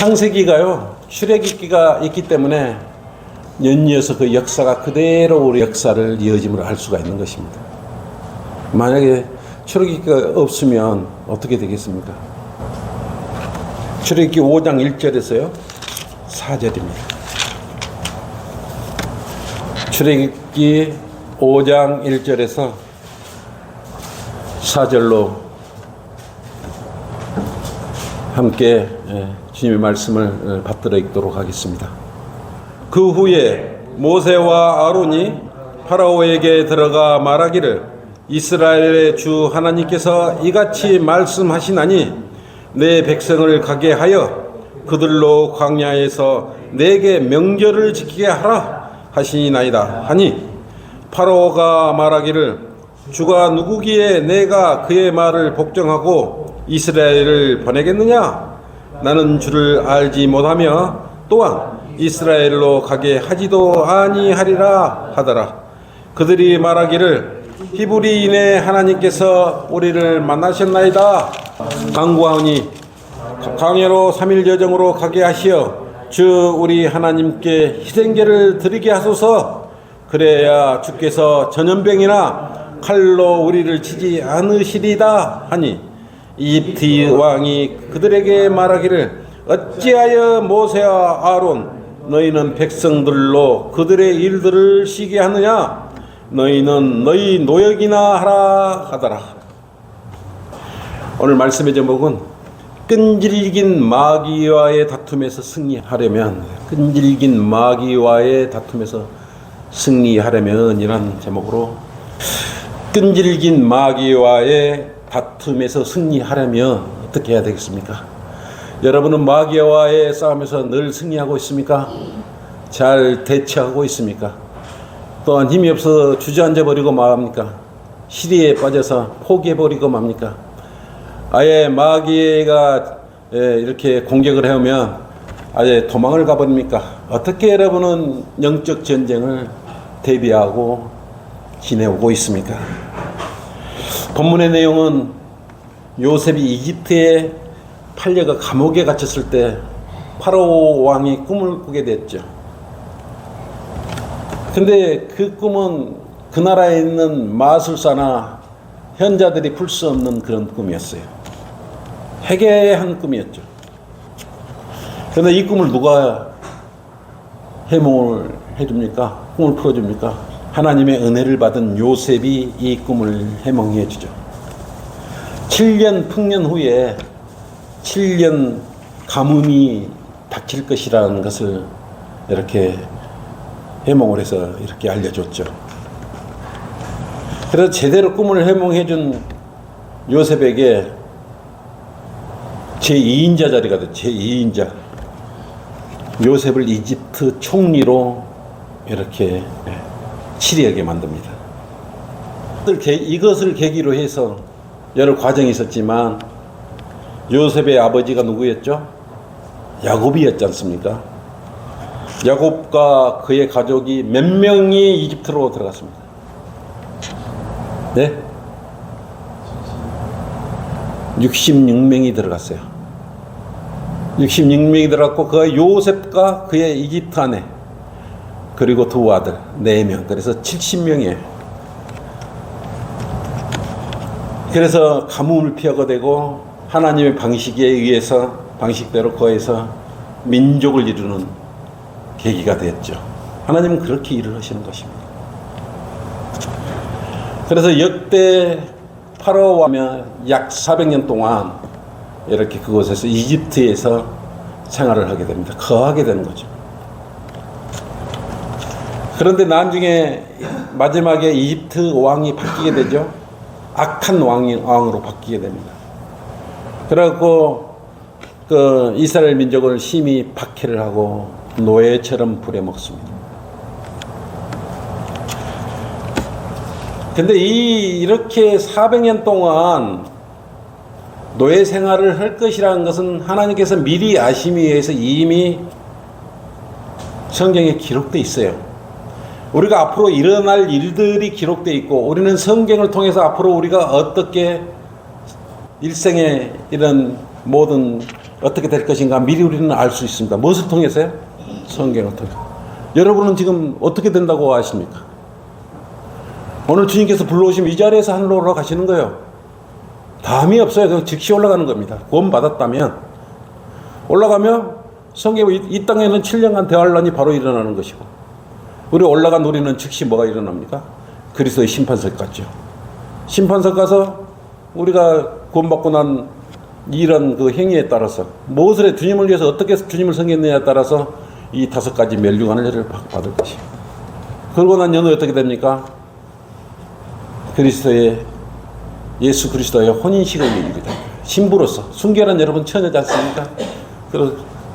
창세기가요, 출애굽기가 있기 때문에 연이어서 그 역사가 그대로 우리 역사를 이어짐을 알 수가 있는 것입니다. 만약에 출애굽기가 없으면 어떻게 되겠습니까? 출애굽기 5장 1절에서요 4절입니다. 출애굽기 5장 1절에서 4절로 함께 주님의 말씀을 받들어 읽도록 하겠습니다. 그 후에 모세와 아론이 파라오에게 들어가 말하기를 이스라엘의 주 하나님께서 이같이 말씀하시나니 내 백성을 가게 하여 그들로 광야에서 내게 명절을 지키게 하라 하시니나이다 하니 파라오가 말하기를 주가 누구기에 내가 그의 말을 복종하고 이스라엘을 보내겠느냐? 나는 주를 알지 못하며 또한 이스라엘로 가게 하지도 아니하리라 하더라. 그들이 말하기를 히브리인의 하나님께서 우리를 만나셨나이다. 간구하오니 광야로 3일 여정으로 가게 하시어 주 우리 하나님께 희생제를 드리게 하소서. 그래야 주께서 전염병이나 칼로 우리를 치지 않으시리다 하니 이집트 왕이 그들에게 말하기를 어찌하여 모세와 아론 너희는 백성들로 그들의 일들을 쉬게 하느냐? 너희는 너희 노역이나 하라 하더라. 오늘 말씀의 제목은 끈질긴 마귀와의 다툼에서 승리하려면, 끈질긴 마귀와의 다툼에서 승리하려면 이란 제목으로, 끈질긴 마귀와의 다툼에서 승리하려면 어떻게 해야 되겠습니까? 여러분은 마귀와의 싸움에서 늘 승리하고 있습니까? 잘 대처하고 있습니까? 또한 힘이 없어 주저앉아 버리고 맙니까? 시리에 빠져서 포기해버리고 맙니까? 아예 마귀가 이렇게 공격을 해오면 아예 도망을 가버립니까? 어떻게 여러분은 영적 전쟁을 대비하고 지내오고 있습니까? 본문의 내용은 요셉이 이집트에 팔려가 감옥에 갇혔을 때 파라오 왕이 꿈을 꾸게 됐죠. 근데 그 꿈은 그 나라에 있는 마술사나 현자들이 풀 수 없는 그런 꿈이었어요. 해괴한 꿈이었죠. 그런데 이 꿈을 누가 해몽을 해줍니까? 꿈을 풀어줍니까? 하나님의 은혜를 받은 요셉이 이 꿈을 해몽해 주죠. 7년 풍년 후에 7년 가뭄이 닥칠 것이라는 것을 이렇게 해몽을 해서 이렇게 알려줬죠. 그래서 제대로 꿈을 해몽해 준 요셉에게 제2인자 자리가 됐죠. 제2인자. 요셉을 이집트 총리로 이렇게 치리하게 만듭니다. 이것을 계기로 해서 여러 과정이 있었지만 요셉의 아버지가 누구였죠? 야곱이었지 않습니까? 야곱과 그의 가족이 몇 명이 이집트로 들어갔습니다. 네? 66명이 들어갔어요. 66명이 들어갔고 그 요셉과 그의 이집트 아내 그리고 두 아들 4명, 그래서 70명이에요. 그래서 가뭄을 피하게 되고 하나님의 방식에 의해서 방식대로 거해서 민족을 이루는 계기가 되었죠. 하나님은 그렇게 일을 하시는 것입니다. 그래서 역대 파라오와 약 400년 동안 이렇게 그곳에서 이집트에서 생활을 하게 됩니다. 거하게 되는 거죠. 그런데 나중에 마지막에 이집트 왕이 바뀌게 되죠. 악한 왕으로 바뀌게 됩니다. 그래갖고 그 이스라엘 민족을 심히 박해를 하고 노예처럼 부려먹습니다. 근데 이렇게 400년 동안 노예 생활을 할 것이라는 것은 하나님께서 미리 아심에 의해서 이미 성경에 기록되어 있어요. 우리가 앞으로 일어날 일들이 기록되어 있고 우리는 성경을 통해서 앞으로 우리가 어떻게 일생에 이런 모든 어떻게 될 것인가 미리 우리는 알 수 있습니다. 무엇을 통해서요? 성경을 통해. 여러분은 지금 어떻게 된다고 아십니까? 오늘 주님께서 불러오시면 이 자리에서 하늘로 올라가시는 거예요. 담이 없어요. 그냥 즉시 올라가는 겁니다. 구원 받았다면 올라가면 성경 이 땅에는 7년간 대환란이 바로 일어나는 것이고, 우리 올라간 우리는 즉시 뭐가 일어납니까? 그리스도의 심판석 갔죠. 심판석 가서 우리가 구원받고 난 이런 그 행위에 따라서 무엇을 해 주님을 위해서 어떻게 주님을 섬겼느냐에 따라서 이 5가지 멸류관을 받을 것이에요. 그러고 난 연후에 어떻게 됩니까? 예수 그리스도의 혼인식을 이루게 됩니다. 신부로서 순결한 여러분 처녀지 않습니까?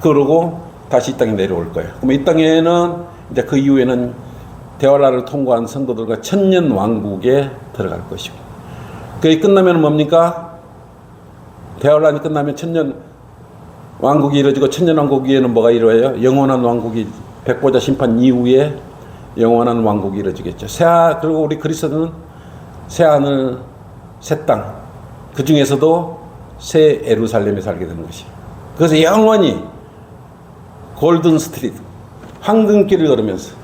그러고 다시 이 땅에 내려올 거예요. 그럼 이 땅에는 이제 그 이후에는 대환란을 통과한 성도들과 천년 왕국에 들어갈 것이고, 그게 끝나면 뭡니까? 대환란이 끝나면 천년 왕국이 이루어지고, 천년 왕국 위에는 뭐가 이루어요? 영원한 왕국이, 백보자 심판 이후에 영원한 왕국이 이루어지겠죠. 그리고 우리 그리스도는 새 하늘 새 땅, 그 중에서도 새 예루살렘에 살게 되는 것이. 그래서 영원히 골든 스트리트, 황금길을 걸으면서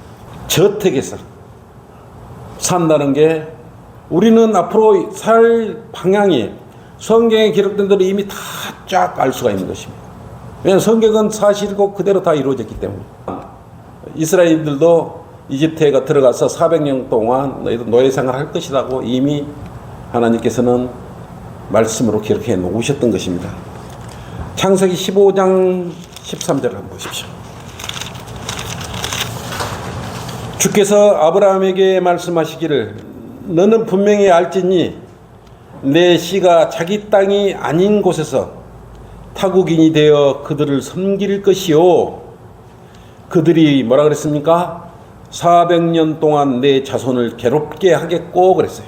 저택에서 산다는 게, 우리는 앞으로 살 방향이 성경에 기록된 대로 이미 다 쫙 알 수가 있는 것입니다. 왜냐하면 성경은 사실이고 그대로 다 이루어졌기 때문에. 이스라엘들도 이집트에 들어가서 400년 동안 너희도 노예 생활할 것이라고 이미 하나님께서는 말씀으로 기록해 놓으셨던 것입니다. 창세기 15장 13절 한번 보십시오. 주께서 아브라함에게 말씀하시기를 너는 분명히 알지니 내 씨가 자기 땅이 아닌 곳에서 타국인이 되어 그들을 섬길 것이요, 그들이 뭐라 그랬습니까? 400년 동안 내 자손을 괴롭게 하겠고 그랬어요.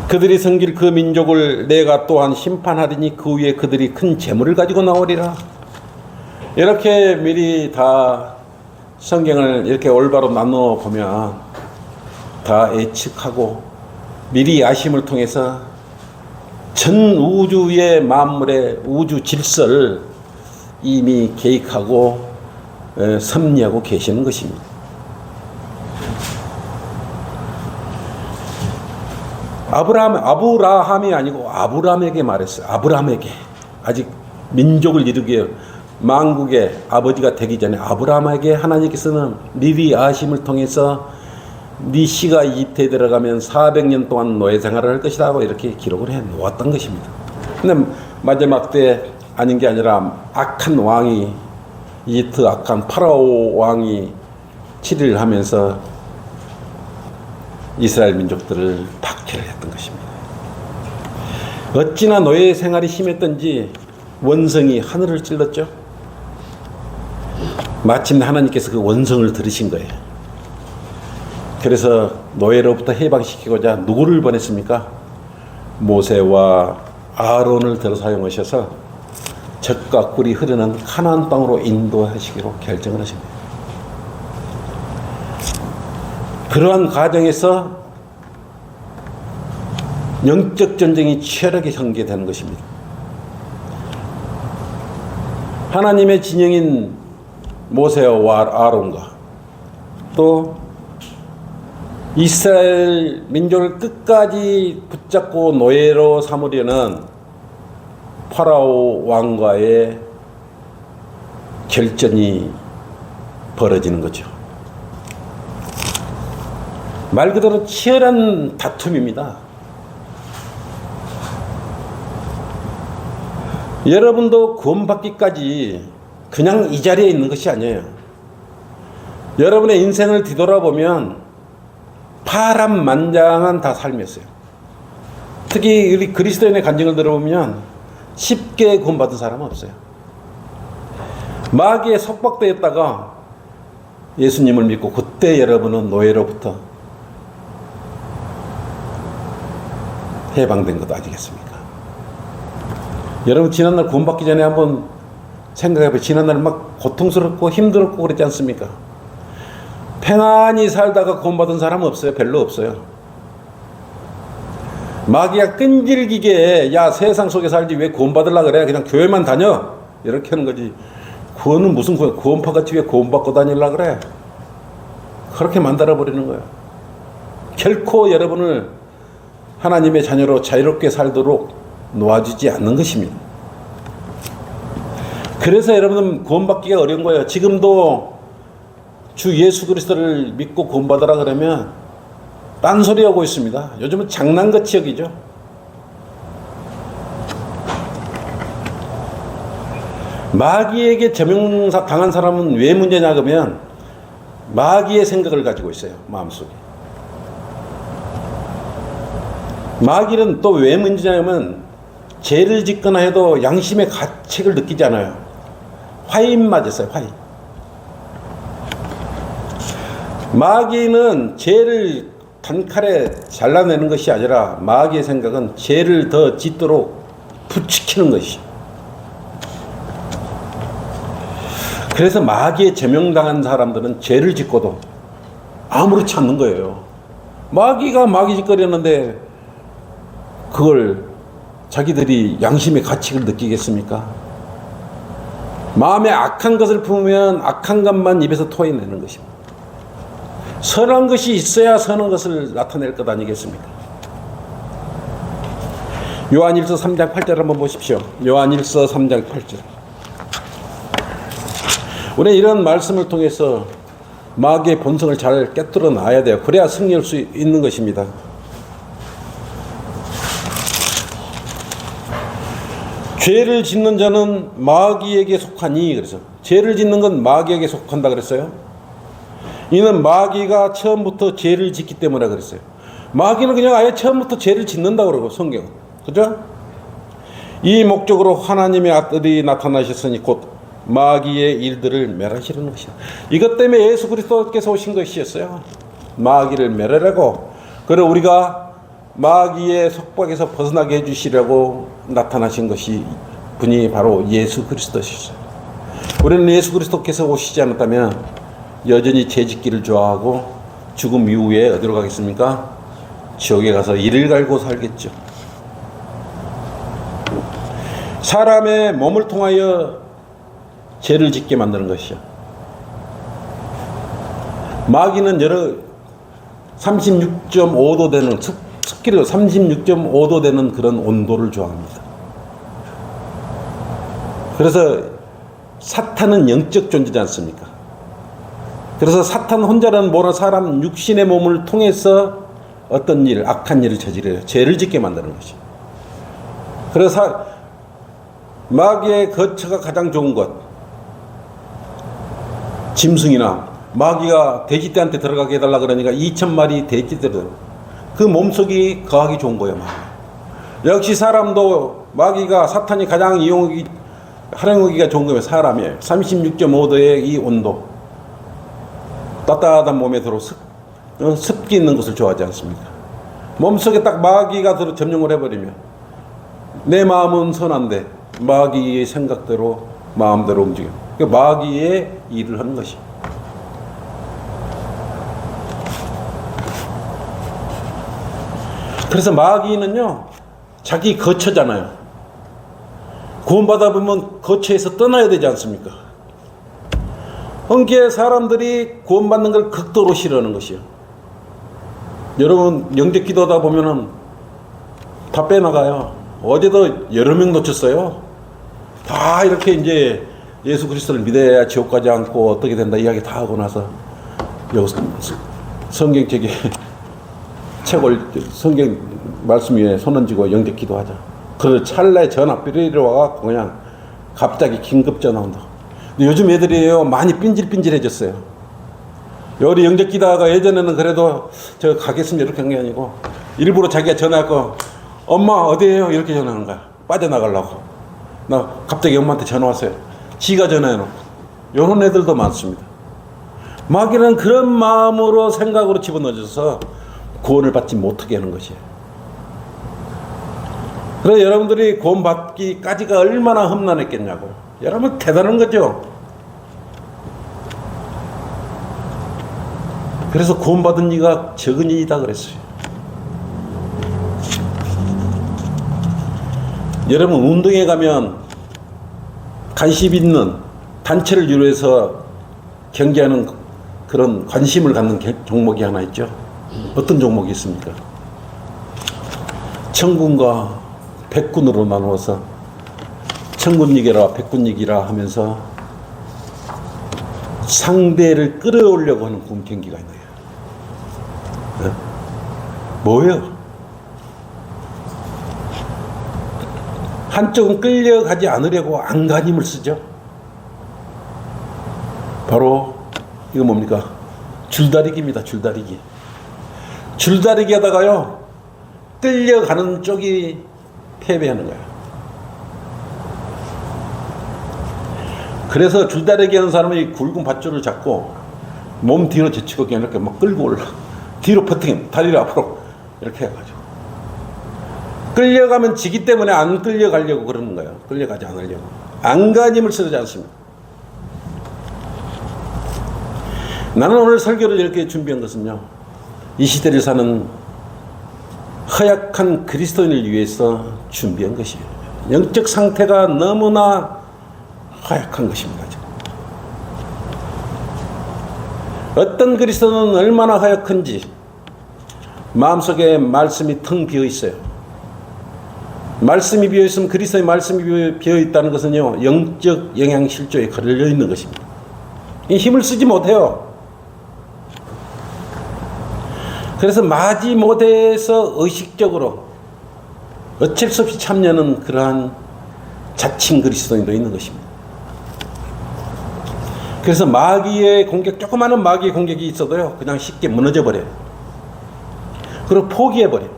그들이 섬길 그 민족을 내가 또한 심판하리니 그 위에 그들이 큰 재물을 가지고 나오리라. 이렇게 미리 다 성경을 이렇게 올바로 나누어 보면 다 예측하고 미리 아심을 통해서 전 우주의 만물의 우주 질서를 이미 계획하고 섭리하고 계시는 것입니다. 아브라함이 아니고 아브라함에게 말했어요. 아브라함에게. 아직 민족을 이루게 만국의 아버지가 되기 전에 아브라함에게 하나님께서는 미리 아심을 통해서 네 씨가 이집트에 들어가면 400년 동안 노예 생활을 할 것이다 하고 이렇게 기록을 해 놓았던 것입니다. 근데 마지막 때 아닌 게 아니라 악한 왕이, 이집트 악한 파라오 왕이 치리를 하면서 이스라엘 민족들을 박해를 했던 것입니다. 어찌나 노예 생활이 심했던지 원성이 하늘을 찔렀죠. 마침내 하나님께서 그 원성을 들으신 거예요. 그래서 노예로부터 해방시키고자 누구를 보냈습니까? 모세와 아론을 들어 사용하셔서 젖과 꿀이 흐르는 가나안 땅으로 인도하시기로 결정을 하십니다. 그러한 과정에서 영적 전쟁이 치열하게 전개되는 것입니다. 하나님의 진영인 모세와 아론과 또 이스라엘 민족을 끝까지 붙잡고 노예로 삼으려는 파라오 왕과의 결전이 벌어지는 거죠. 말 그대로 치열한 다툼입니다. 여러분도 구원받기까지 그냥 이 자리에 있는 것이 아니에요. 여러분의 인생을 뒤돌아보면 파란만장한 다 삶이었어요. 특히 우리 그리스도인의 간증을 들어보면 쉽게 구원받은 사람은 없어요. 마귀에 속박되었다가 예수님을 믿고 그때 여러분은 노예로부터 해방된 것 아니겠습니까? 여러분 지난날 구원받기 전에 한번 생각해보세요. 지난날 막 고통스럽고 힘들었고 그랬지 않습니까? 평안히 살다가 구원받은 사람은 없어요. 별로 없어요. 마귀가 끈질기게 야 세상 속에 살지 왜 구원받으려고 그래 그냥 교회만 다녀 이렇게 하는 거지. 구원은 무슨 구원, 구원파같이 왜 구원받고 다니려고 그래. 그렇게 만들어버리는 거예요. 결코 여러분을 하나님의 자녀로 자유롭게 살도록 놓아주지 않는 것입니다. 그래서 여러분은 구원받기가 어려운 거예요. 지금도 주 예수 그리스도를 믿고 구원받으라 그러면 딴소리하고 있습니다. 요즘은 장난같이 여기죠. 마귀에게 저명당한 사람은 왜 문제냐 그러면 마귀의 생각을 가지고 있어요. 마음속에. 마귀는 또 왜 문제냐면 죄를 짓거나 해도 양심의 가책을 느끼지 않아요. 화인 맞았어요. 화인. 마귀는 죄를 단칼에 잘라내는 것이 아니라 마귀의 생각은 죄를 더 짓도록 부추기는 것이죠. 그래서 마귀에 제명당한 사람들은 죄를 짓고도 아무렇지 않는 거예요. 마귀가 마귀 짓거리는데 그걸 자기들이 양심의 가책을 느끼겠습니까? 마음에 악한 것을 품으면 악한 것만 입에서 토해내는 것입니다. 선한 것이 있어야 선한 것을 나타낼 것 아니겠습니까? 요한일서 3장 8절 한번 보십시오. 요한일서 3장 8절. 우리는 이런 말씀을 통해서 마귀의 본성을 잘 깨뜨려 놔야 돼요. 그래야 승리할 수 있는 것입니다. 죄를 짓는 자는 마귀에게 속하니 그래서 죄를 짓는 건 마귀에게 속한다 그랬어요. 이는 마귀가 처음부터 죄를 짓기 때문이라 그랬어요. 마귀는 그냥 아예 처음부터 죄를 짓는다고 그러고 성경은. 그죠? 이 목적으로 하나님의 아들이 나타나셨으니 곧 마귀의 일들을 멸하시려는 것이다. 이것 때문에 예수 그리스도께서 오신 것이었어요. 마귀를 멸하려고. 그리고 우리가 마귀의 속박에서 벗어나게 해주시려고 나타나신 것이 분이 바로 예수 그리스도셨어요. 우리는 예수 그리스도께서 오시지 않았다면 여전히 죄짓기를 좋아하고 죽음 이후에 어디로 가겠습니까? 지옥에 가서 이를 갈고 살겠죠. 사람의 몸을 통하여 죄를 짓게 만드는 것이요. 마귀는 여러 36.5도 되는 습기로 36.5도 되는 그런 온도를 좋아합니다. 그래서 사탄은 영적 존재지 않습니까? 그래서 사탄 혼자는 모르는 사람 육신의 몸을 통해서 어떤 일, 악한 일을 저지려요. 죄를 짓게 만드는 것이. 그래서 마귀의 거처가 가장 좋은 것. 짐승이나 마귀가 돼지떼한테 들어가게 해달라 그러니까 2,000마리 돼지떼들 그 몸속이 거하기 좋은 거예요. 역시 사람도 마귀가 사탄이 가장 활용하기가 좋은 거예요. 사람이에요. 36.5도의 이 온도. 따뜻한 몸에 들어 습기 있는 것을 좋아하지 않습니까? 몸속에 딱 마귀가 들어 점령을 해버리면 내 마음은 선한데 마귀의 생각대로 마음대로 움직여. 그러니까 마귀의 일을 하는 것이. 그래서 마귀는요 자기 거처잖아요. 구원받아 보면 거처에서 떠나야 되지 않습니까? 그러니까 사람들이 구원받는 걸 극도로 싫어하는 것이요. 여러분 영적 기도하다 보면은 다 빼나가요. 어제도 여러 명 놓쳤어요. 다 이렇게 이제 예수 그리스도를 믿어야 지옥 가지 않고 어떻게 된다 이야기 다 하고 나서 성경책에 책을 성경 말씀 위에 손 얹고 영적 기도하자. 그 찰나에 전화 삐리리 와갖고 그냥 갑자기 긴급 전화 온다. 근데 요즘 애들이에요 많이 삔질삔질해졌어요. 우리 영적 기도가 예전에는 그래도 저 가겠습니다 이렇게 한 게 아니고 일부러 자기가 전화하고 엄마 어디에요 이렇게 전화하는 거야. 빠져나가려고. 나 갑자기 엄마한테 전화 왔어요. 지가 전화해놓고. 이런 애들도 많습니다. 마귀는 그런 마음으로 생각으로 집어넣어줘서 구원을 받지 못하게 하는 것이에요. 그래서 여러분들이 구원받기까지가 얼마나 험난했겠냐고. 여러분 대단한 거죠. 그래서 구원받은 이가 적은 이다 그랬어요. 여러분 운동에 가면 관심 있는 단체를 이루어서 경기하는 그런 관심을 갖는 종목이 하나 있죠. 어떤 종목이 있습니까? 청군과 백군으로 나누어서 청군이기라 백군이기라 하면서 상대를 끌어오려고 하는 경기가 있는 거예요. 네? 뭐예요? 한쪽은 끌려가지 않으려고 안간힘을 쓰죠. 바로 이거 뭡니까? 줄다리기입니다. 줄다리기. 줄다리기 하다가요, 끌려가는 쪽이 패배하는 거예요. 그래서 줄다리기 하는 사람이 굵은 밧줄을 잡고 몸 뒤로 제치고 그냥 이렇게 막 끌고 올라. 뒤로 퍼뜨림, 다리를 앞으로 이렇게 해가지고. 끌려가면 지기 때문에 안 끌려가려고 그러는 거예요. 끌려가지 않으려고. 안간힘을 쓰지 않습니다. 나는 오늘 설교를 이렇게 준비한 것은요, 이 시대를 사는 허약한 그리스도인을 위해서 준비한 것이에요. 영적 상태가 너무나 허약한 것입니다. 어떤 그리스도는 얼마나 허약한지 마음속에 말씀이 텅 비어 있어요. 말씀이 비어 있으면, 그리스도의 말씀이 비어 있다는 것은요, 영적 영양실조에 걸려 있는 것입니다. 이 힘을 쓰지 못해요. 그래서 마지못해서 의식적으로 어쩔 수 없이 참여하는 그러한 자칭 그리스도인도 있는 것입니다. 그래서 마귀의 공격, 조그마한 마귀의 공격이 있어도요, 그냥 쉽게 무너져 버려요. 그리고 포기해 버려요.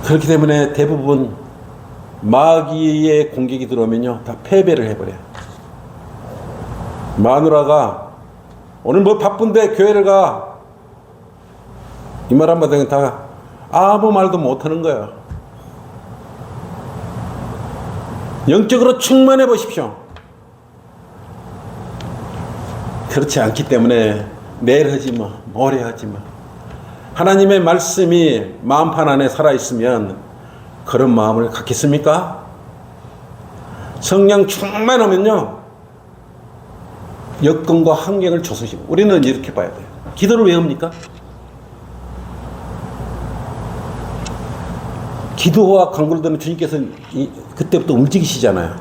그렇기 때문에 대부분 마귀의 공격이 들어오면요, 다 패배를 해버려요. 마누라가 오늘 뭐 바쁜데 교회를 가. 이 말 한마디면 다 아무 말도 못하는 거야. 영적으로 충만해 보십시오. 그렇지 않기 때문에 내일 하지 마, 모레 하지 마. 하나님의 말씀이 마음판 안에 살아있으면 그런 마음을 갖겠습니까? 성령 충만하면요, 여건과 환경을 조성시키고, 우리는 이렇게 봐야 돼요. 기도를 왜 합니까? 기도와 간구를 듣는 주님께서 그때부터 움직이시잖아요.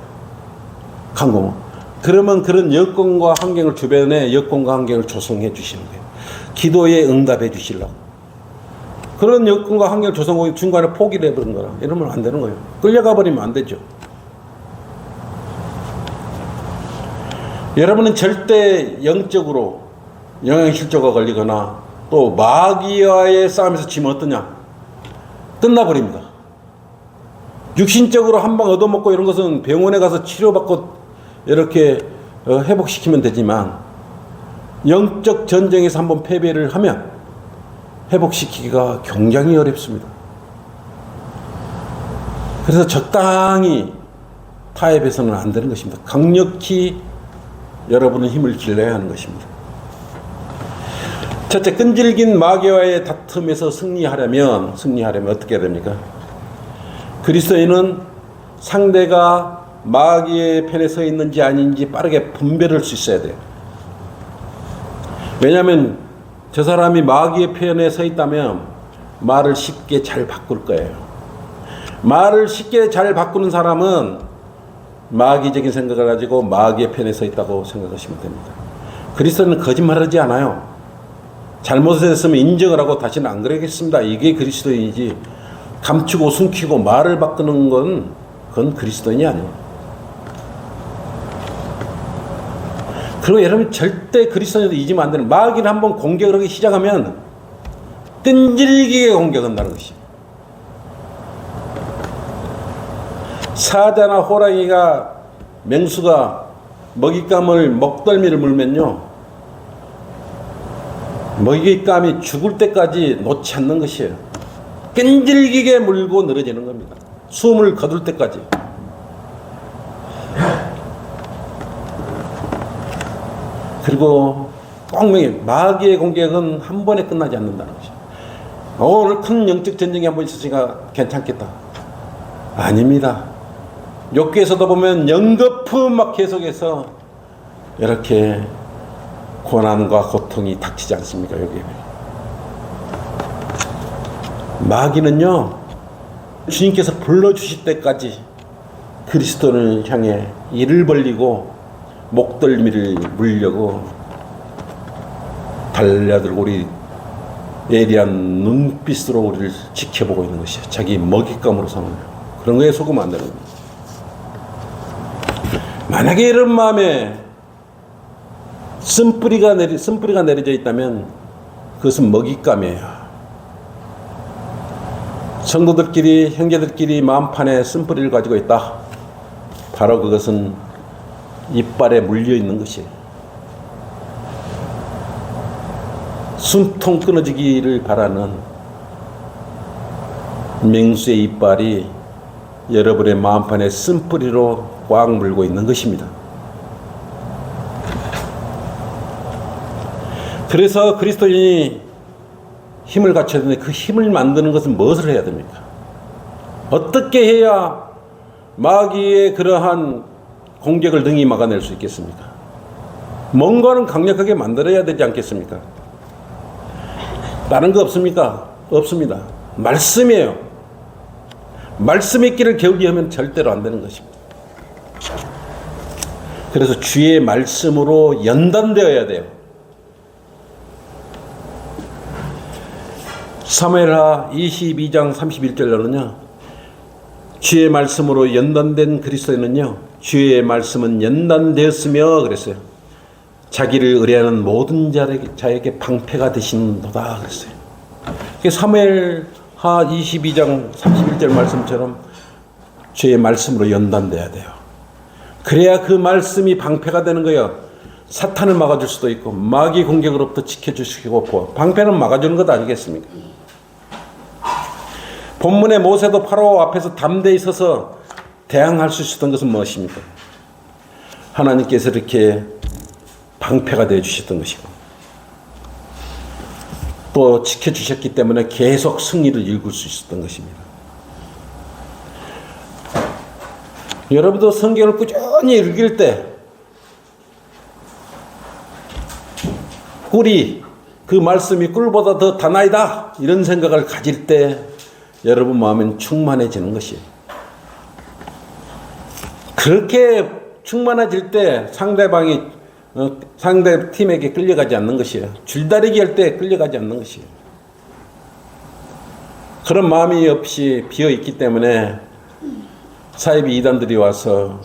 간구. 그러면 그런 여건과 환경을, 주변에 여건과 환경을 조성해 주시는 거예요. 기도에 응답해 주시려고. 그런 여건과 환경을 조성하고 중간에 포기를 해버린 거라. 이러면 안 되는 거예요. 끌려가 버리면 안 되죠. 여러분은 절대 영적으로 영양실조가 걸리거나 또 마귀와의 싸움에서 지면 어떠냐? 끝나버립니다. 육신적으로 한 방 얻어먹고 이런 것은 병원에 가서 치료받고 이렇게 회복시키면 되지만, 영적 전쟁에서 한번 패배를 하면 회복시키기가 굉장히 어렵습니다. 그래서 적당히 타협해서는 안 되는 것입니다. 강력히 여러분은 힘을 길러야 하는 것입니다. 첫째, 끈질긴 마귀와의 다툼에서 승리하려면 어떻게 해야 됩니까? 그리스도인은 상대가 마귀의 편에 서 있는지 아닌지 빠르게 분별할 수 있어야 돼요. 왜냐하면 저 사람이 마귀의 편에 서 있다면 말을 쉽게 잘 바꿀 거예요. 말을 쉽게 잘 바꾸는 사람은 마귀적인 생각을 가지고 마귀의 편에 서 있다고 생각하시면 됩니다. 그리스도는 거짓말하지 않아요. 잘못했으면 인정을 하고 다시는 안 그러겠습니다. 이게 그리스도인이지, 감추고 숨기고 말을 바꾸는 그건 그리스도인이 아니에요. 그리고 여러분 절대 그리스도인도 잊으면 안 되는, 마귀는 한번 공격을 하기 시작하면 끈질기게 공격한다는 것이. 사자나 호랑이가, 맹수가 먹잇감을, 먹덜미를 물면요, 먹잇감이 죽을 때까지 놓지 않는 것이에요. 끈질기게 물고 늘어지는 겁니다. 숨을 거둘 때까지. 그리고 꼭 마귀의 공격은 한 번에 끝나지 않는다는 것이죠. 오늘 큰 영적 전쟁이 한번 있으니까 괜찮겠다. 아닙니다. 욥기에서도 보면 연거푸 막 계속해서 이렇게 고난과 고통이 닥치지 않습니까? 여기 마귀는요, 주님께서 불러주실 때까지 그리스도를 향해 이를 벌리고 목덜미를 물려고 달려들고 우리 예리한 눈빛으로 우리를 지켜보고 있는 것이에요. 자기 먹잇감으로 삼는 그런 거에 속으면 안 되는 겁니다. 만약에 이런 마음에 쓴뿌리가 내려져 있다면 그것은 먹잇감이에요. 성도들끼리, 형제들끼리 마음판에 쓴뿌리를 가지고 있다. 바로 그것은 이빨에 물려 있는 것이에요. 숨통 끊어지기를 바라는 맹수의 이빨이 여러분의 마음판에 쓴뿌리로 꽉 물고 있는 것입니다. 그래서 그리스도인이 힘을 갖춰야 되는데 그 힘을 만드는 것은 무엇을 해야 됩니까? 어떻게 해야 마귀의 그러한 공격을 능히 막아낼 수 있겠습니까? 뭔가는 강력하게 만들어야 되지 않겠습니까? 다른 거 없습니까? 없습니다. 말씀이에요. 말씀의 길을 게을리하면 절대로 안 되는 것입니다. 그래서 주의 말씀으로 연단되어야 돼요. 사무엘하 22장 31절로는요. 주의 말씀으로 연단된 그리스도인은요. 주의 말씀은 연단되었으며 그랬어요. 자기를 의뢰하는 모든 자에게 방패가 되시는도다 그랬어요. 사무엘하 22장 31절 말씀처럼 주의 말씀으로 연단돼야 돼요. 그래야 그 말씀이 방패가 되는 거예요. 사탄을 막아줄 수도 있고 마귀 공격으로부터 지켜주시고 방패는 막아주는 것 아니겠습니까? 본문의 모세도 파라오 앞에서 담대히 서서 대항할 수 있었던 것은 무엇입니까? 하나님께서 이렇게 방패가 되어 주셨던 것이고 또 지켜주셨기 때문에 계속 승리를 이룰 수 있었던 것입니다. 여러분도 성경을 꾸준히 읽을 때 꿀이 그 말씀이 꿀보다 더 다나이다 이런 생각을 가질 때 여러분 마음은 충만해지는 것이에요. 그렇게 충만해질 때 상대방이 상대 팀에게 끌려가지 않는 것이에요. 줄다리기 할 때 끌려가지 않는 것이에요. 그런 마음이 없이 비어있기 때문에 사이비 이단들이 와서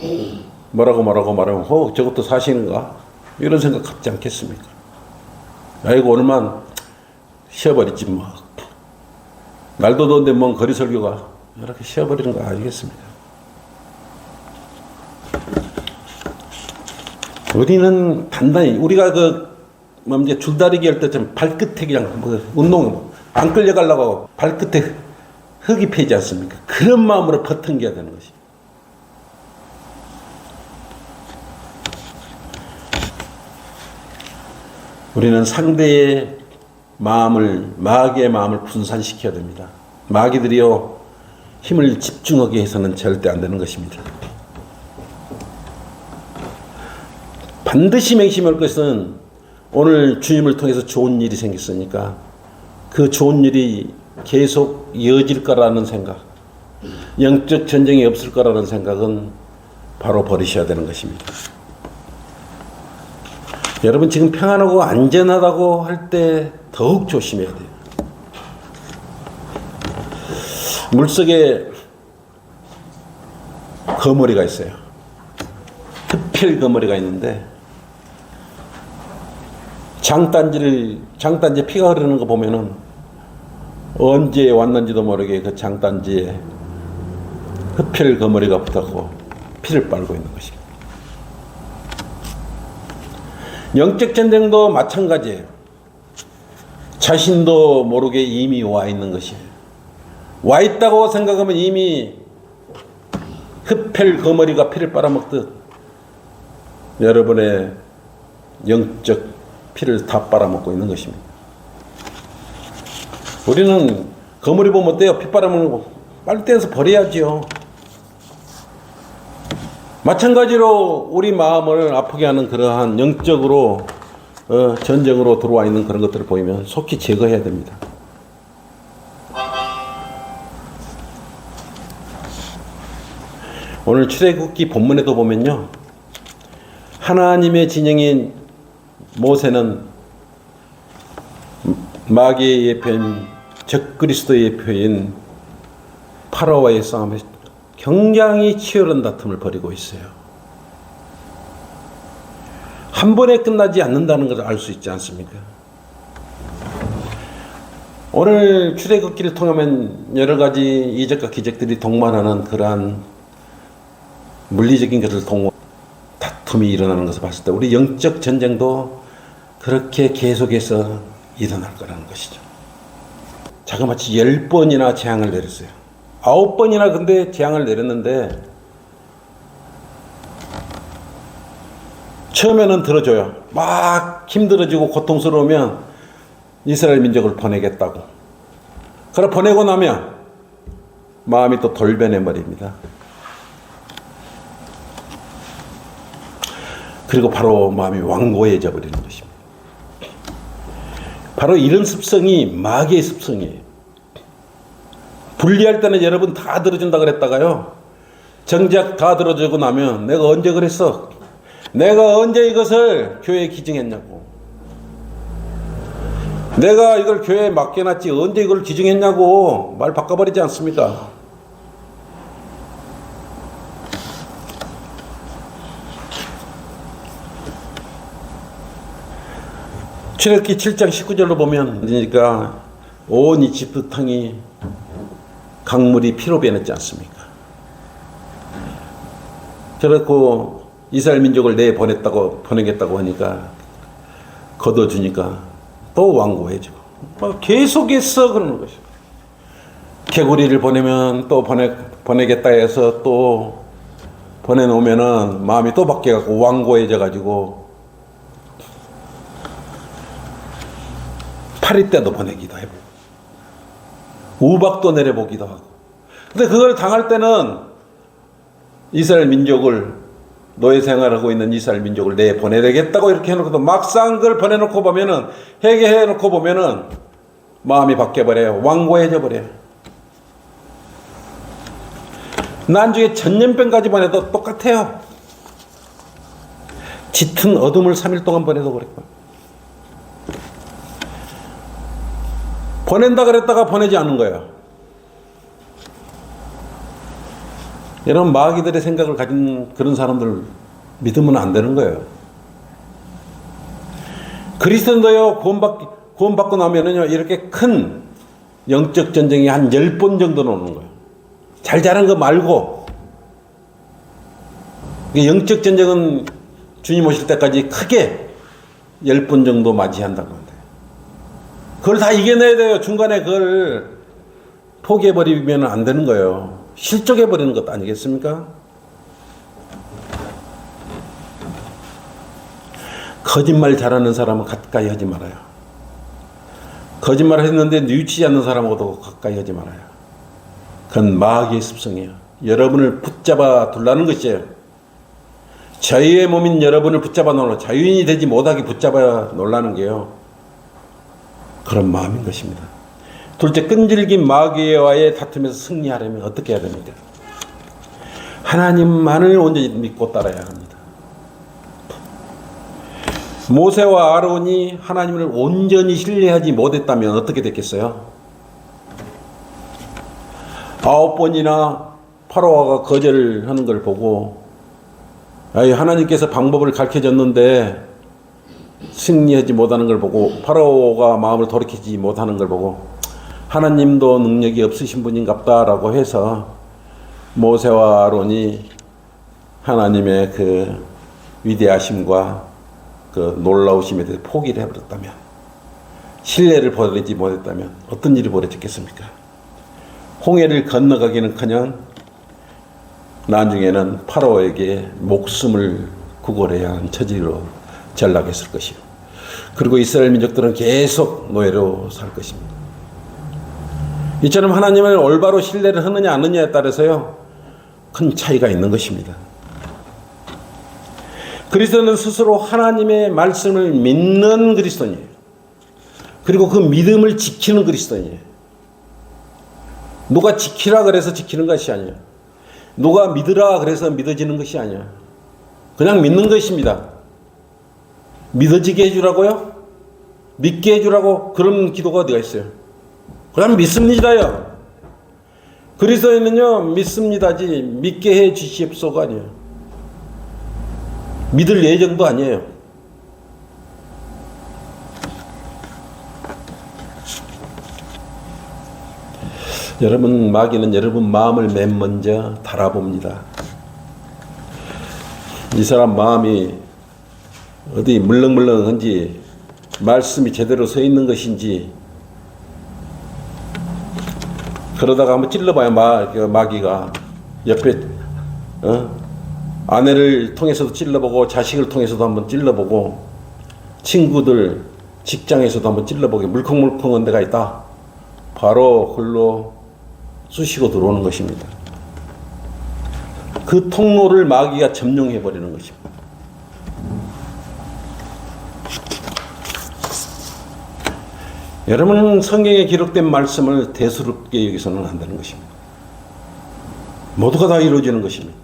뭐라고 말하면 저것도 사실인가? 이런 생각 갖지 않겠습니까? 아이고 오늘만 쉬어버리지 뭐. 날도 더운데 뭔 거리 설교가 이렇게 쉬어버리는 거 아니겠습니까? 우리는 단단히 우리가 이제 줄다리기 할 때 좀 발끝에 그냥 운동 안 끌려가려고 발끝에 흙이 패지 않습니까? 그런 마음으로 버팅겨야 되는 것이. 우리는 상대의 마귀의 마음을 분산시켜야 됩니다. 마귀들이요 힘을 집중하게 해서는 절대 안 되는 것입니다. 반드시 맹심할 것은 오늘 주님을 통해서 좋은 일이 생겼으니까 그 좋은 일이 계속 이어질 거라는 생각, 영적 전쟁이 없을 거라는 생각은 바로 버리셔야 되는 것입니다. 여러분 지금 평안하고 안전하다고 할 때 더욱 조심해야 돼요. 물속에 거머리가 있어요. 흡혈 거머리가 있는데 장단지에 피가 흐르는 거 보면은 언제 왔는지도 모르게 그 장단지에 흡혈 거머리가 붙었고 피를 빨고 있는 것입니다. 영적 전쟁도 마찬가지예요. 자신도 모르게 이미 와 있는 것이에요. 와 있다고 생각하면 이미 흡혈 거머리가 피를 빨아먹듯 여러분의 영적 피를 다 빨아먹고 있는 것입니다. 우리는 거물이 보면 어때요? 핏바람을 빨리 떼서 버려야지요. 마찬가지로 우리 마음을 아프게 하는 그러한 영적으로 전쟁으로 들어와 있는 그런 것들을 보이면 속히 제거해야 됩니다. 오늘 출애굽기 본문에도 보면요, 하나님의 진영인 모세는 마귀의 예표인 적그리스도의 예표인 파라오와의 싸움에 굉장히 치열한 다툼을 벌이고 있어요. 한 번에 끝나지 않는다는 것을 알 수 있지 않습니까? 오늘 출애굽기를 통하면 여러 가지 이적과 기적들이 동반하는 그러한 물리적인 것을 다툼이 일어나는 것을 봤을 때 우리 영적 전쟁도 그렇게 계속해서 일어날 거라는 것이죠. 자그마치 10번이나 재앙을 내렸어요. 9번이나 근데 재앙을 내렸는데 처음에는 들어줘요. 막 힘들어지고 고통스러우면 이스라엘 민족을 보내겠다고. 그러나 보내고 나면 마음이 또 돌변해버립니다. 그리고 바로 마음이 완고해져 버리는 것입니다. 바로 이런 습성이 마귀의 습성이에요. 분리할 때는 여러분 다 들어준다 그랬다가요, 정작 다 들어주고 나면 내가 언제 그랬어? 내가 언제 이것을 교회에 기증했냐고. 내가 이걸 교회에 맡겨놨지 언제 이걸 기증했냐고 말 바꿔버리지 않습니까? 출애굽기 7장 19절로 보면, 그러니까 온 이집트 땅이 강물이 피로 변했지 않습니까? 그렇고 이스라엘 민족을 보내겠다고 하니까 걷어주니까 또 완고해지고 계속해서 그러는 것이죠. 개구리를 보내면 또 보내겠다 해서 또 보내놓으면은 마음이 또 바뀌어갖고 완고해져 가지고 파리 때도 보내기도 해보고 우박도 내려보기도 하고. 근데 그걸 당할 때는 이스라엘 민족을, 노예 생활하고 있는 이스라엘 민족을 내보내야겠다고 이렇게 해놓고도 막상 그걸 보내놓고 보면은, 회개해놓고 보면은 마음이 바뀌어버려요. 완고해져 버려요. 나중에 전염병까지 보내도 똑같아요. 짙은 어둠을 3일 동안 보내도 그랬고. 보낸다 그랬다가 보내지 않는 거예요. 여러분, 마귀들의 생각을 가진 그런 사람들 믿으면 안 되는 거예요. 그리스도인도요, 구원받고 나면은요, 이렇게 큰 영적 전쟁이 한 10번 정도 오는 거예요. 잘 자란 거 말고. 영적 전쟁은 주님 오실 때까지 크게 10번 정도 맞이한다고 합니다. 그걸 다 이겨내야 돼요. 중간에 그걸 포기해버리면 안 되는 거예요. 실족해버리는 것도 아니겠습니까? 거짓말 잘하는 사람은 가까이 하지 말아요. 거짓말 했는데 뉘우치지 않는 사람하고도 가까이 하지 말아요. 그건 마귀의 습성이에요. 여러분을 붙잡아 둘라는 것이에요. 자유의 몸인 여러분을 붙잡아 놓으려, 자유인이 되지 못하게 붙잡아 놓으라는 게요, 그런 마음인 것입니다. 둘째, 끈질긴 마귀와의 다툼에서 승리하려면 어떻게 해야 됩니까? 하나님만을 온전히 믿고 따라야 합니다. 모세와 아론이 하나님을 온전히 신뢰하지 못했다면 어떻게 됐겠어요? 9번이나 파로와가 거절하는 걸 보고, 하나님께서 방법을 가르쳐줬는데 승리하지 못하는 걸 보고, 파라오가 마음을 돌이키지 못하는 걸 보고, 하나님도 능력이 없으신 분인갑다라고 해서 모세와 아론이 하나님의 그 위대하심과 그 놀라우심에 대해서 포기를 해버렸다면, 신뢰를 버리지 못했다면 어떤 일이 벌어졌겠습니까? 홍해를 건너가기는커녕 나중에는 파라오에게 목숨을 구걸해야 하는 처지로 전락했을 것이요. 그리고 이스라엘 민족들은 계속 노예로 살 것입니다. 이처럼 하나님을 올바로 신뢰를 하느냐 안 하느냐에 따라서요, 큰 차이가 있는 것입니다. 그리스도는 스스로 하나님의 말씀을 믿는 그리스도인이에요. 그리고 그 믿음을 지키는 그리스도인이에요. 누가 지키라 그래서 지키는 것이 아니에요. 누가 믿으라 그래서 믿어지는 것이 아니에요. 그냥 믿는 것입니다. 믿어지게 해주라고요? 믿게 해주라고? 그런 기도가 어디가 있어요? 그냥 믿습니다요. 그리스도인은요, 믿습니다지 믿게 해 주시옵소가 아니에요. 믿을 예정도 아니에요. 여러분, 마귀는 여러분 마음을 맨 먼저 달아봅니다. 이 사람 마음이 어디 물렁물렁한지, 말씀이 제대로 서 있는 것인지, 그러다가 한번 찔러봐야 마귀가 옆에 아내를 통해서도 찔러보고, 자식을 통해서도 한번 찔러보고, 친구들, 직장에서도 한번 찔러보게, 물컹물컹한 데가 있다. 바로 글로 쑤시고 들어오는 것입니다. 그 통로를 마귀가 점령해버리는 것입니다. 여러분은 성경에 기록된 말씀을 대수롭게 여기서는 안 되는 것입니다. 모두가 다 이루어지는 것입니다.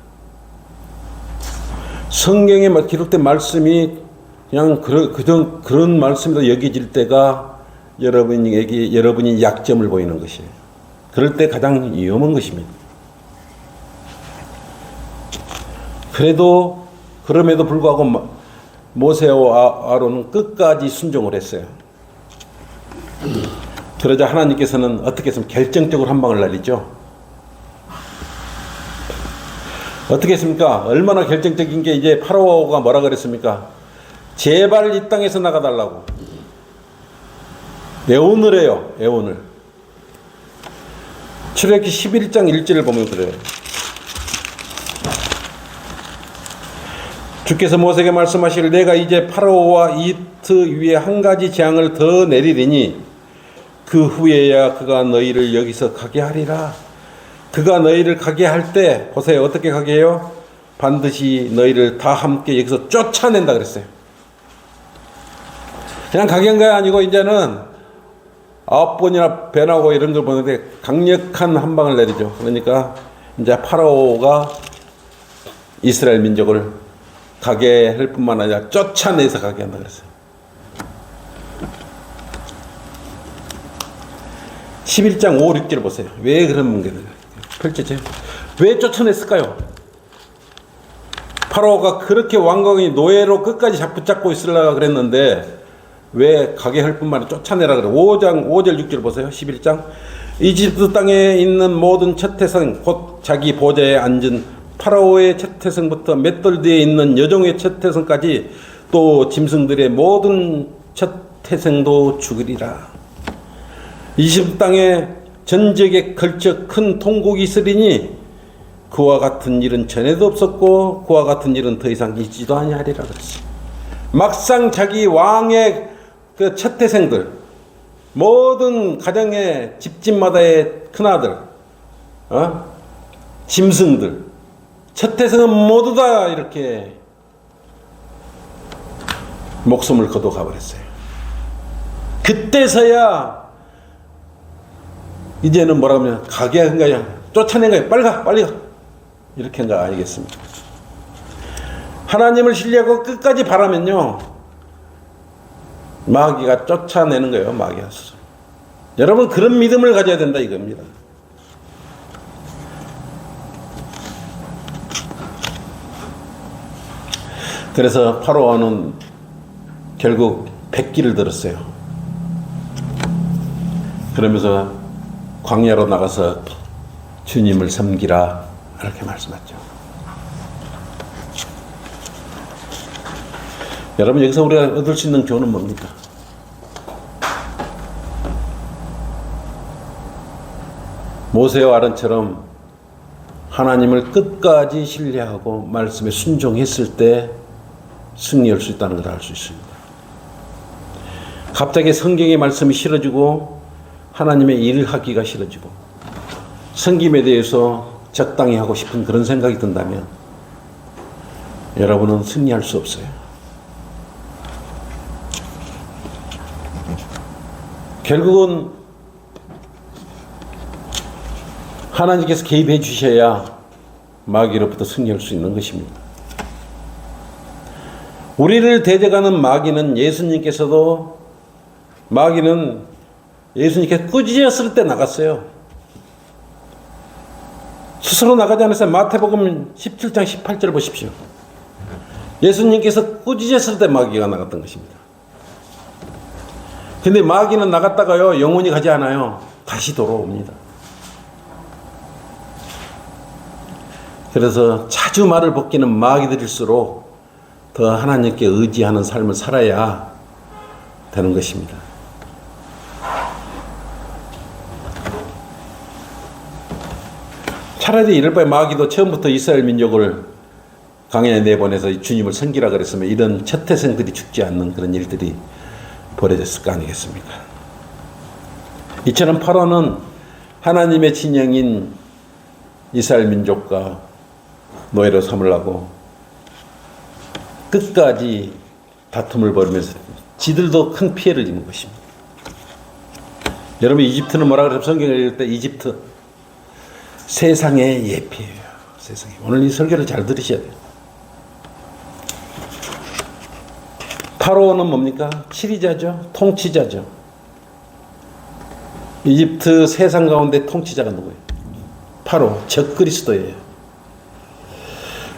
성경에 기록된 말씀이 그냥 그런 말씀으로 여겨질 때가 여러분이 약점을 보이는 것이에요. 그럴 때 가장 위험한 것입니다. 그럼에도 불구하고 모세와 아론은 끝까지 순종을 했어요. 그러자 하나님께서는 어떻게 했으면 결정적으로 한 방을 날리죠. 어떻게 했습니까? 얼마나 결정적인 게, 이제 파라오가 뭐라 그랬습니까? 제발 이 땅에서 나가달라고 애원을 해요. 애원을. 출애굽기 11장 1절을 보면 그래요. 주께서 모세에게 말씀하시기를 내가 이제 파라오와 이집트 위에 한 가지 재앙을 더 내리리니 그 후에야 그가 너희를 여기서 가게 하리라. 그가 너희를 가게 할 때 보세요. 어떻게 가게 해요? 반드시 너희를 다 함께 여기서 쫓아낸다 그랬어요. 그냥 가게 한 게 아니고 이제는 9번이나 변하고 이런 걸 보는데 강력한 한 방을 내리죠. 그러니까 이제 파라오가 이스라엘 민족을 가게 할 뿐만 아니라 쫓아내서 가게 한다 그랬어요. 11장 5, 6절 보세요. 왜 그런 문제를 펼쳐져요? 왜 쫓아냈을까요? 파라오가 그렇게 왕궁이 노예로 끝까지 붙잡고 있으려고 그랬는데 왜 가게 할 뿐만 아니라 쫓아내라 그래. 5장 5절 6절 보세요. 11장 이집트 땅에 있는 모든 첫 태생 곧 자기 보좌에 앉은 파라오의 첫 태생부터 맷돌 뒤에 있는 여종의 첫 태생까지 또 짐승들의 모든 첫 태생도 죽으리라. 이집트 땅에 전적에 걸쳐 큰 통곡이 있으리니 그와 같은 일은 전에도 없었고 그와 같은 일은 더 이상 있지도 아니하리라 그랬어요. 막상 자기 왕의 그 첫 태생들, 모든 가정의 집집마다의 큰아들, 짐승들, 첫 태생은 모두 다 이렇게 목숨을 거둬 가버렸어요. 그때서야 이제는 뭐라면 가게 한 거야. 쫓아낸 거야. 빨리 가, 빨리 가. 이렇게 한 거 아니겠습니까? 하나님을 신뢰하고 끝까지 바라면요, 마귀가 쫓아내는 거예요. 마귀가 스스로. 여러분 그런 믿음을 가져야 된다 이겁니다. 그래서 파라오는 결국 백기를 들었어요. 그러면서 광야로 나가서 주님을 섬기라 이렇게 말씀하죠. 여러분 여기서 우리가 얻을 수 있는 교훈은 뭡니까? 모세와 아론처럼 하나님을 끝까지 신뢰하고 말씀에 순종했을 때 승리할 수 있다는 걸 알 수 있습니다. 갑자기 성경의 말씀이 싫어지고 하나님의 일을 하기가 싫어지고 섬김에 대해서 적당히 하고 싶은 그런 생각이 든다면 여러분은 승리할 수 없어요. 결국은 하나님께서 개입해 주셔야 마귀로부터 승리할 수 있는 것입니다. 우리를 대적하는 마귀는 마귀는 예수님께서 꾸짖었을 때 나갔어요. 스스로 나가지 않았어요. 마태복음 17장 18절 보십시오. 예수님께서 꾸짖었을 때 마귀가 나갔던 것입니다. 근데 마귀는 나갔다가요, 영원히 가지 않아요. 다시 돌아옵니다. 그래서 자주 말을 벗기는 마귀들일수록 더 하나님께 의지하는 삶을 살아야 되는 것입니다. 차라리 이럴 바에 마귀도 처음부터 이스라엘 민족을 광야에 내보내서 주님을 섬기라 그랬으면 이런 첫 태생들이 죽지 않는 그런 일들이 벌어졌을 거 아니겠습니까? 이처럼 파라오는 하나님의 진영인 이스라엘 민족과 노예로 삼으려고 끝까지 다툼을 벌이면서 지들도 큰 피해를 입은 것입니다. 여러분, 이집트는 뭐라 그러면 성경을 읽을 때 이집트 세상의 예표예요. 세상에. 오늘 이 설교를 잘 들으셔야 돼요. 파라오는 뭡니까? 치리자죠. 통치자죠. 이집트 세상 가운데 통치자가 누구예요? 바로 적그리스도예요.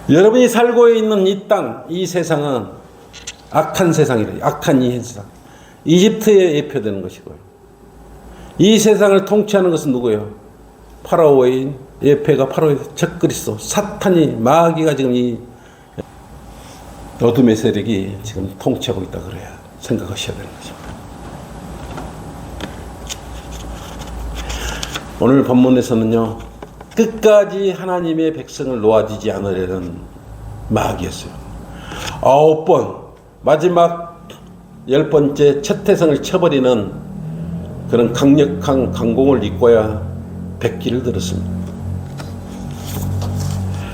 여러분이 살고 있는 이 땅, 이 세상은 악한 세상이래요. 악한 이 세상. 이집트에 예표되는 것이고요. 이 세상을 통치하는 것은 누구예요? 파라오의 예표가 바로 적그리스도, 사탄이, 마귀가 지금 이 어둠의 세력이 지금 통치하고 있다 그래야 생각하셔야 되는 것입니다. 오늘 본문에서는요, 끝까지 하나님의 백성을 놓아주지 않으려는 마귀였어요. 9번, 마지막 10번째 첫 태생을 쳐버리는 그런 강력한 강공을 입고야 백기를 들었습니다.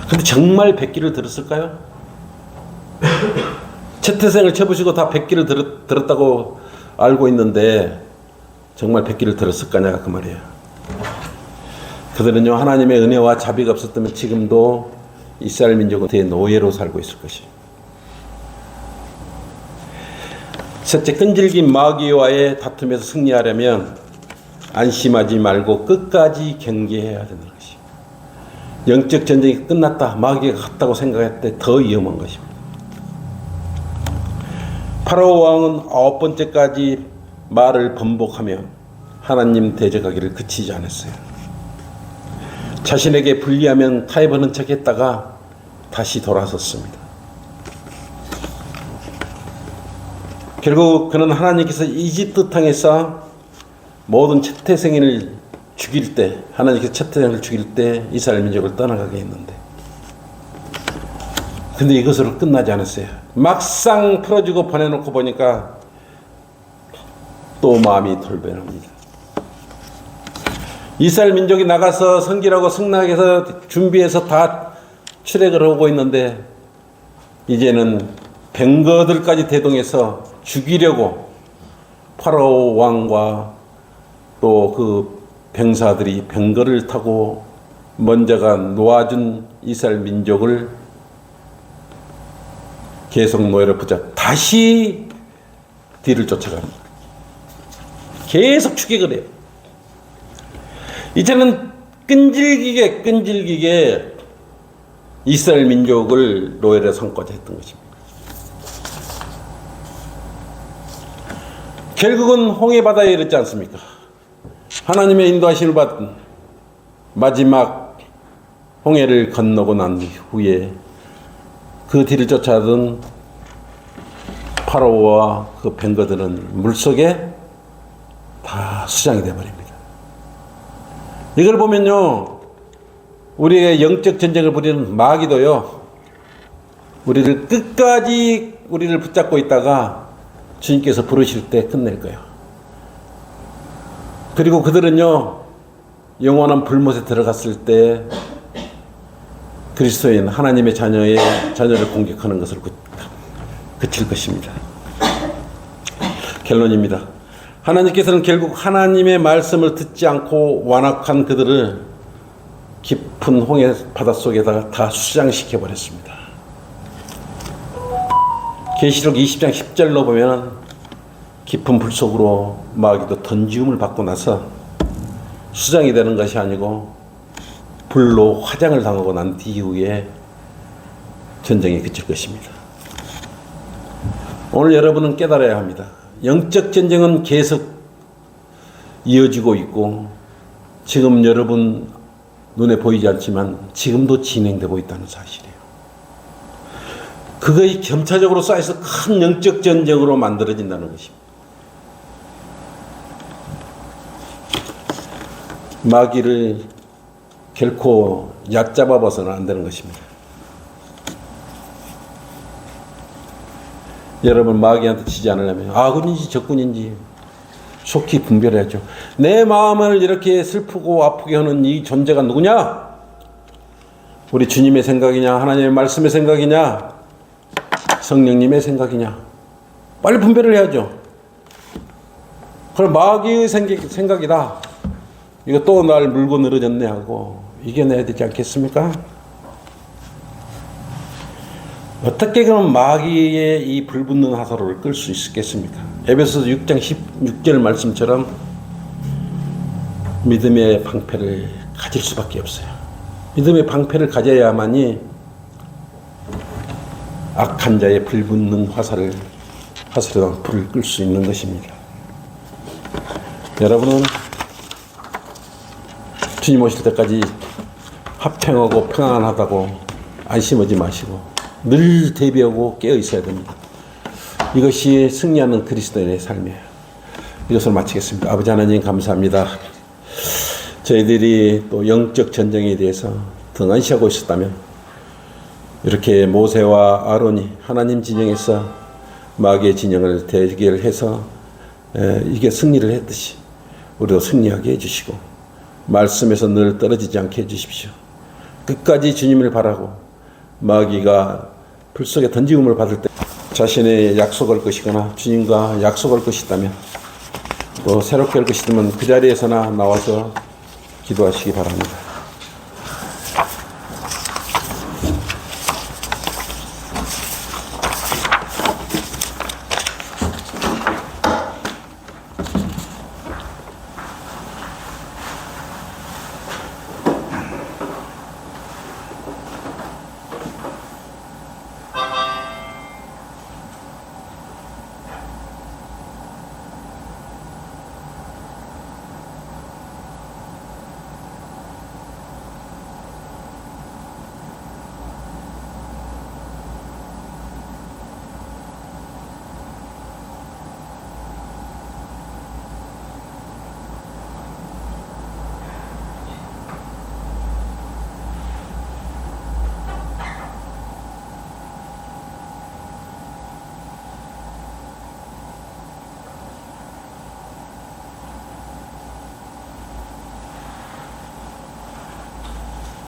근데 정말 백기를 들었을까요? 첫 태생을 쳐보시고 다 백기를 들었다고 알고 있는데 정말 백기를 들었을 거냐 그 말이에요. 그들은요, 하나님의 은혜와 자비가 없었다면 지금도 이스라엘 민족은 대노예로 살고 있을 것이에요. 셋째, 끈질긴 마귀와의 다툼에서 승리하려면 안심하지 말고 끝까지 경계해야 되는 것이에요. 영적 전쟁이 끝났다, 마귀가 갔다고 생각할 때 더 위험한 것입니다. 파라오 왕은 9번째까지 말을 번복하며 하나님 대적하기를 그치지 않았어요. 자신에게 불리하면 타협하는 척했다가 다시 돌아섰습니다. 결국 그는 하나님께서 이집트 땅에서 모든 첫 태생인을 죽일 때, 하나님께서 첫 태생을 죽일 때 이스라엘 민족을 떠나가게 했는데, 근데 이것으로 끝나지 않았어요. 막상 풀어주고 보내놓고 보니까 또 마음이 돌변합니다. 이스라엘 민족이 나가서 성기라고 승낙해서 준비해서 다 출애굽을 하고 있는데 이제는 병거들까지 대동해서 죽이려고 파라오 왕과 또 그 병사들이 병거를 타고 먼저가 놓아준 이스라엘 민족을 계속 노예로 붙잡 다시 뒤를 쫓아갑니다. 계속 추격을 해요. 이제는 끈질기게 이스라엘 민족을 노예로 삼고자 했던 것입니다. 결국은 홍해바다에 이르지 않습니까? 하나님의 인도하심을 받은 마지막 홍해를 건너고 난 후에 그 뒤를 쫓아오던 파라오와 그 병거들은 물속에 다 수장이 되어버립니다. 이걸 보면요, 우리의 영적 전쟁을 벌이는 마귀도요, 우리를 끝까지 우리를 붙잡고 있다가 주님께서 부르실 때 끝낼 거예요. 그리고 그들은요, 영원한 불못에 들어갔을 때 그리스도인 하나님의 자녀를 공격하는 것을 그칠 것입니다. 결론입니다. 하나님께서는 결국 하나님의 말씀을 듣지 않고 완악한 그들을 깊은 홍해 바닷속에다가 다 수장시켜 버렸습니다. 계시록 20장 10절로 보면 깊은 불 속으로 마귀도 던지움을 받고 나서 수장이 되는 것이 아니고 불로 화장을 당하고 난 뒤후에 전쟁이 그칠 것입니다. 오늘 여러분은 깨달아야 합니다. 영적 전쟁은 계속 이어지고 있고 지금 여러분 눈에 보이지 않지만 지금도 진행되고 있다는 사실이에요. 그것이 점차적으로 쌓여서 큰 영적 전쟁으로 만들어진다는 것입니다. 마귀를 결코 얕잡아 봐서는 안 되는 것입니다. 여러분, 마귀한테 지지 않으려면 아군인지 적군인지 속히 분별해야죠. 내 마음을 이렇게 슬프고 아프게 하는 이 존재가 누구냐? 우리 주님의 생각이냐? 하나님의 말씀의 생각이냐? 성령님의 생각이냐? 빨리 분별을 해야죠. 그럼 마귀의 생각이다. 이거 또 날 물고 늘어졌네 하고 이겨내야 되지 않겠습니까? 어떻게 그럼 마귀의 이 불붙는 화살을 끌 수 있겠습니까? 에베소서 6장 16절 말씀처럼 믿음의 방패를 가질 수밖에 없어요. 믿음의 방패를 가져야만이 악한 자의 불붙는 화살에 불을 끌 수 있는 것입니다. 여러분은 주님 오실 때까지 화평하고 평안하다고 안심하지 마시고 늘 대비하고 깨어 있어야 됩니다. 이것이 승리하는 그리스도인의 삶이에요. 이것을 마치겠습니다. 아버지 하나님 감사합니다. 저희들이 또 영적 전쟁에 대해서 등한시하고 있었다면 이렇게 모세와 아론이 하나님 진영에서 마귀의 진영을 대결해서 이게 승리를 했듯이 우리도 승리하게 해주시고 말씀에서 늘 떨어지지 않게 해주십시오. 끝까지 주님을 바라고 마귀가 불 속에 던지움을 받을 때 자신의 약속할 것이거나 주님과 약속할 것이 있다면 또 새롭게 할 것이 있으면 그 자리에서나 나와서 기도하시기 바랍니다.